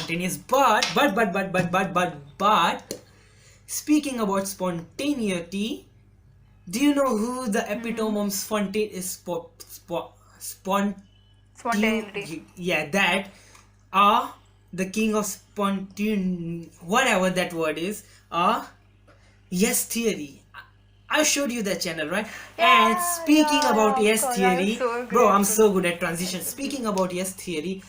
spontaneous. But speaking about spontaneity, do you know who the epitome of Spontaneity. yeah, that are the king of whatever that word is, yes theory. I showed you that channel, right? And speaking about Of yes course. I was theory, so bro, I'm grateful. so good at transition. Yes, indeed. Speaking about yes theory,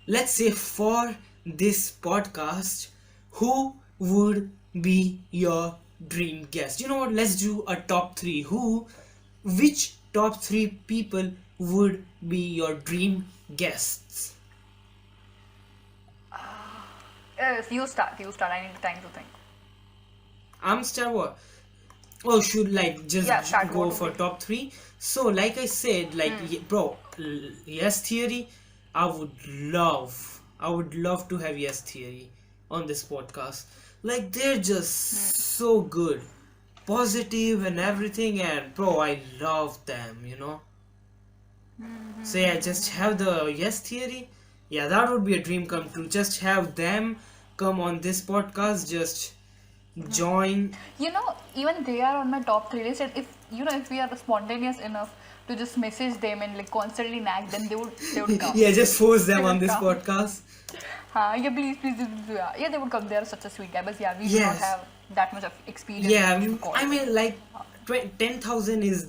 let's say for this podcast, who would be your dream guest? You know what? Let's do a top three. Which top three people would be your dream guests? Yes, you start. You start. I need time to think. I'm Star Wars. Oh, should like just Yeah, start. go What would for be? top three? So, like I said, like bro, yes theory. I would love to have yes theory on this podcast. Like they're just so good, positive and everything, and bro, I love them. So yeah, just have the yes theory. Yeah, that would be a dream come true. Just have them come on this podcast. Just join. Even they are on my top three list. And if we are spontaneous enough to just message them and like constantly nag them, they would come. Yeah, just force They them on would this come. podcast. Yeah, please, yeah, they would come. They are such a sweet guy, but yeah, we do not Yes. have that much of experience Yeah, enough to call I them. mean, like 10,000 is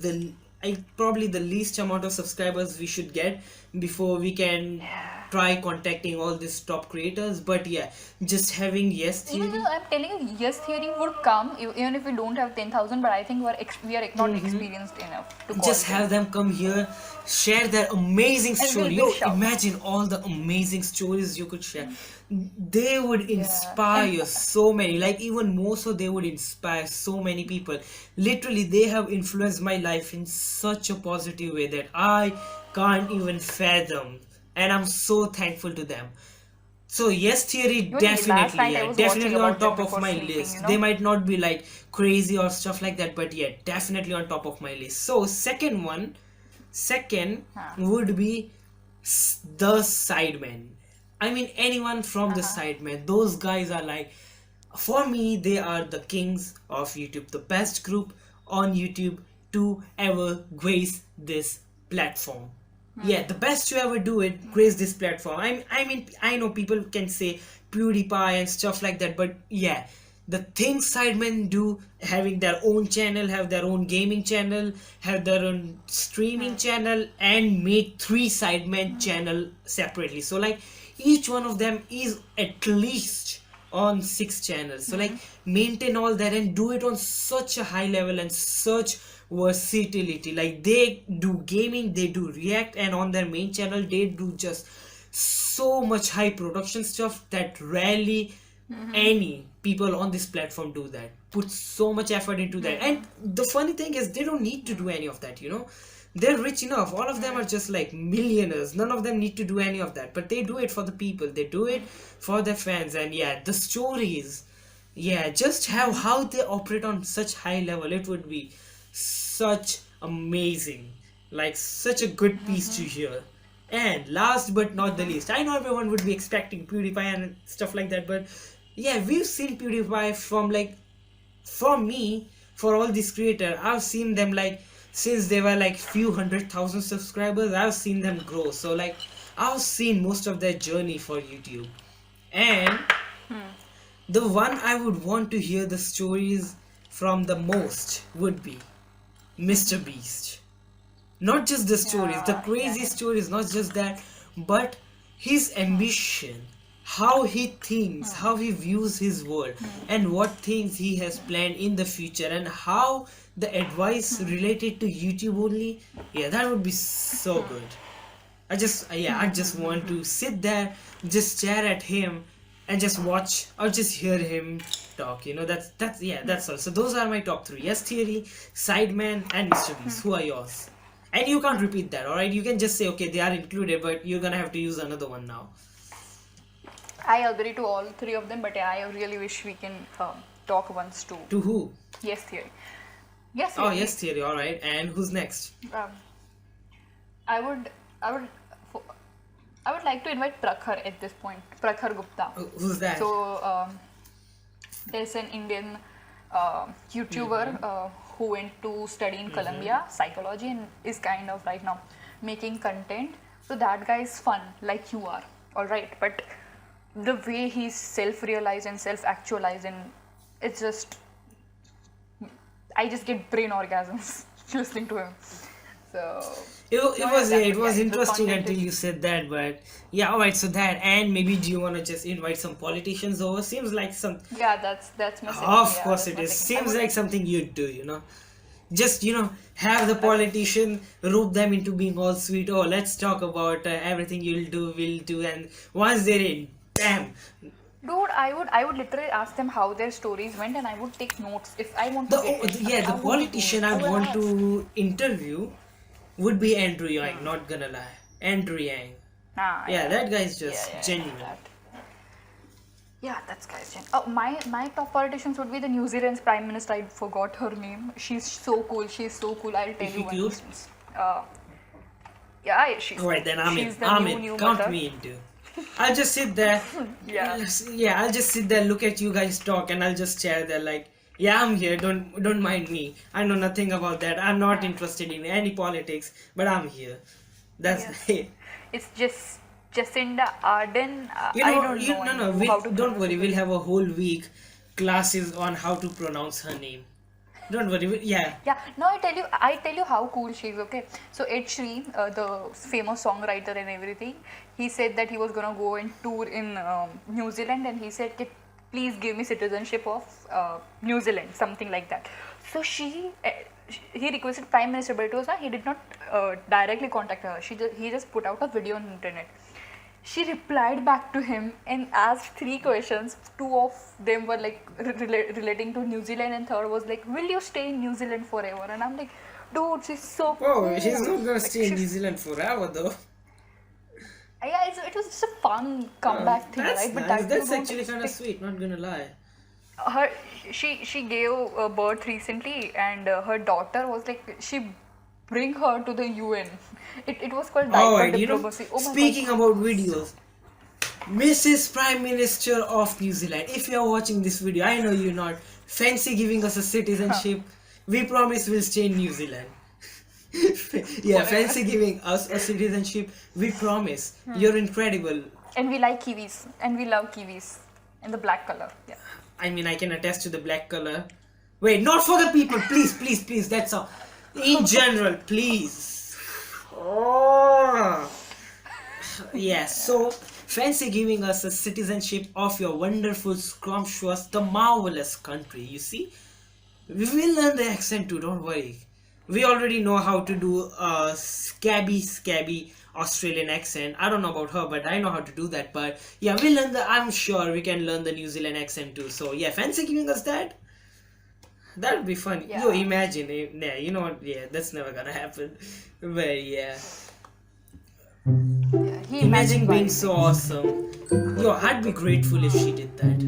probably the least amount of subscribers we should get before we can Yeah. try contacting all these top creators. But yeah, just having yes Even theory. though I'm telling you, yes, theory would come even if we don't have 10,000. But I think we are not experienced enough to call Just them. have them come here, share their amazing And we'll story. big Yo, shout. imagine all the amazing stories you could share. They would Yeah, inspire so many, like even more so, they would inspire so many people. Literally, they have influenced my life in such a positive way that I can't even fathom. And I'm so thankful to them. So yes, theory even last definitely, night I yeah, was watching definitely on about them top of before my sleeping. list. They might not be like crazy or stuff like that, but yeah, definitely on top of my list. So second Huh. would be the Sidemen. I mean, anyone from the Uh-huh. Sidemen. Those guys are like, for me, they are the kings of YouTube, the best group on YouTube to ever grace this platform. Yeah, the best to ever do it, grace this platform. I mean, I know people can say PewDiePie and stuff like that, but yeah, the things Sidemen do, having their own channel, have their own gaming channel, have their own streaming channel, and make three Sidemen channel separately. So like each one of them is at least on 6 channels. So like maintain all that and do it on such a high level and such versatility. Like they do gaming, they do react, and on their main channel they do just so much high production stuff that rarely any people on this platform do that. Put so much effort into that. And the funny thing is they don't need to do any of that. They're rich enough. All of them are just like millionaires. None of them need to do any of that. But they do it for the people. They do it for their fans. And yeah, the stories. Yeah, just how they operate on such high level. It would be such amazing. Like such a good piece to hear. And last but not the least, I know everyone would be expecting PewDiePie and stuff like that, but yeah, we've seen PewDiePie from like, for me, for all these creators, I've seen them like since they were like few 100,000 subscribers. I've seen them grow. So like I've seen most of their journey for YouTube, and the one I would want to hear the stories from the most would be mrbeast. Not just the stories, the Yeah. crazy stories, not just that, but his ambition, how he thinks, how he views his world, and what things he has planned in the future, and how the advice related to YouTube only. Yeah, that would be so good. I just want to sit there, just stare at him, and just watch or just hear him talk. That's all. So those are my top three. Yes, Theory, Sideman, and mrbeast. Who are yours? And you can't repeat that, alright? You can just say, okay, they are included, but you're gonna have to use another one now. I agree to all three of them, but yeah, I really wish we can talk once to To who? Yes Theory. Yes Oh, Theory. yes, Theory, alright. And who's next? Um, I would, for, I would like to invite Prakhar at this point. Prakhar Gupta. Who's that? So there's an Indian YouTuber who went to study in Columbia psychology and is kind of right now making content. So that guy is fun, like you are, all right. But the way he's self-realized and self-actualized, and it's just, I just get brain orgasms listening to him. So It was the interesting content until is- you said that, but yeah, alright, so that, and maybe do you want to just invite some politicians over? Seems like some, Yeah, that's my second. of Yeah, course that's it my is. second. I Seems would like something you'd do, Just, have the politician rope them into being all sweet. Oh, let's talk about everything we'll do, and once they're in, bam! Dude, I would literally ask them how their stories went, and I would take notes if I want to get in. Yeah, the How would you do politician it? I I'd would want ask. to interview would be Andrew Yang, not gonna lie. Andrew Yang. Nah, Yeah, that guy is yeah, just yeah, genuine. that. Yeah, that's guy's gen. Oh, my top politicians would be the New Zealand's prime minister. I forgot her name. She's so cool. She's so cool. I'll tell Is you she one cute? instance. she's. Alright, then I'm in. She's the I'm new, in. new Count mother. me into. I'll just sit there. Yeah. Yeah, I'll just sit there, look at you guys talk, and I'll just stare there like, yeah, I'm here. Don't mind me. I know nothing about that. I'm not interested in any politics, but I'm here. That's Yes. it. It's just Jacinda Ardern. You I know, don't know no, how to don't pronounce worry. it. We'll have a whole week classes on how to pronounce her name. Don't worry. Yeah. Yeah, no, I tell you how cool she is. Okay, so Ed Sheeran, the famous songwriter and everything, he said that he was gonna go and tour in New Zealand, and he said, "Okay, please give me citizenship of New Zealand," something like that. So he requested Prime Minister, but it was not. He did not directly contact her. He just put out a video on the internet. She replied back to him and asked 3 questions. 2 of them were like relating to New Zealand, and third was like, "Will you stay in New Zealand forever?" And I'm like, dude, she's so Oh, cool. she's not gonna Like, stay in she's- New Zealand forever, though. Yeah, it was just a fun comeback thing, That's right? But nice. that That's you don't actually kind of expect- sweet. Not gonna lie. She gave birth recently, and her daughter was like, she bring her to the UN. It was called Oh, diaper and diplomacy. Oh my speaking God. about videos, Mrs. Prime Minister of New Zealand, if you're watching this video, I know you're not. Fancy giving us a citizenship. We promise we'll stay in New Zealand. Yeah, fancy giving us a citizenship. We promise. You're incredible. And we like kiwis, and we love kiwis in the black color. Yeah. I mean, I can attest to the black color. Wait, not for the people. Please, please, please. That's all. In general, please. Oh. Yeah, so fancy giving us a citizenship of your wonderful, scrumptious, the marvelous country. You see? We will learn the accent too, don't worry. We already know how to do a scabby Australian accent. I don't know about her, but I know how to do that. But yeah, I'm sure we can learn the New Zealand accent too. So yeah, fancy giving us that? That would be fun. Yeah. Yo, imagine. Yeah, you know what? Yeah, that's never gonna happen. But yeah. Yeah, he Imagine imagined being why. so awesome. Yo, I'd be grateful if she did that.